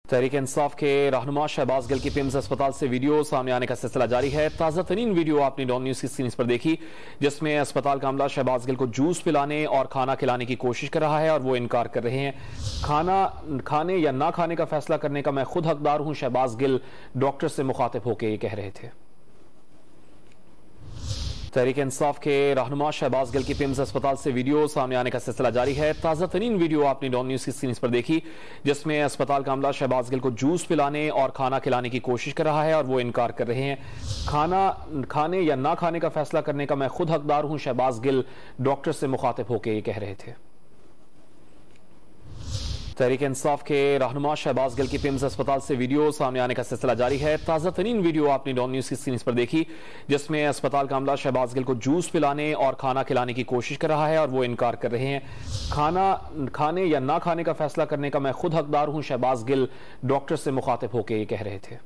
तहरीक इंसाफ के रहनुमा शहबाज गिल की पिम्स अस्पताल से वीडियो सामने आने का सिलसिला जारी है। ताज़ा तरीन वीडियो आपने डॉन न्यूज़ की स्क्रीन पर देखी, जिसमें अस्पताल का अमला शहबाज गिल को जूस पिलाने और खाना खिलाने की कोशिश कर रहा है और वो इनकार कर रहे हैं। खाना खाने या ना खाने का फैसला करने का मैं खुद हकदार हूँ, शहबाज गिल डॉक्टर से मुखातिब होकर ये कह रहे थे। तहरीक इंसाफ के रहनुमा शहबाज गिल की पिम्स अस्पताल से वीडियो सामने आने का सिलसिला जारी है। ताज़ा तरीन वीडियो आपने डॉन न्यूज़ की स्क्रीन पर देखी, जिसमें अस्पताल का अमला शहबाज गिल को जूस पिलाने और खाना खिलाने की कोशिश कर रहा है और वो इनकार कर रहे हैं। खाना खाने या ना खाने का फैसला करने का मैं खुद हकदार हूँ, शहबाज गिल डॉक्टर से मुखातिब होकर ये कह रहे थे। तहरीक इंसाफ के रहनुमा शहबाज गिल की पिम्स अस्पताल से वीडियो सामने आने का सिलसिला जारी है। ताज़ा तरीन वीडियो आपने डॉन न्यूज़ की स्क्रीन पर देखी, जिसमें अस्पताल का अमला शहबाज गिल को जूस पिलाने और खाना खिलाने की कोशिश कर रहा है और वो इनकार कर रहे हैं। खाना खाने या ना खाने का फैसला करने का मैं खुद हकदार हूँ, शहबाज गिल डॉक्टर से मुखातिब होकर ये कह रहे थे।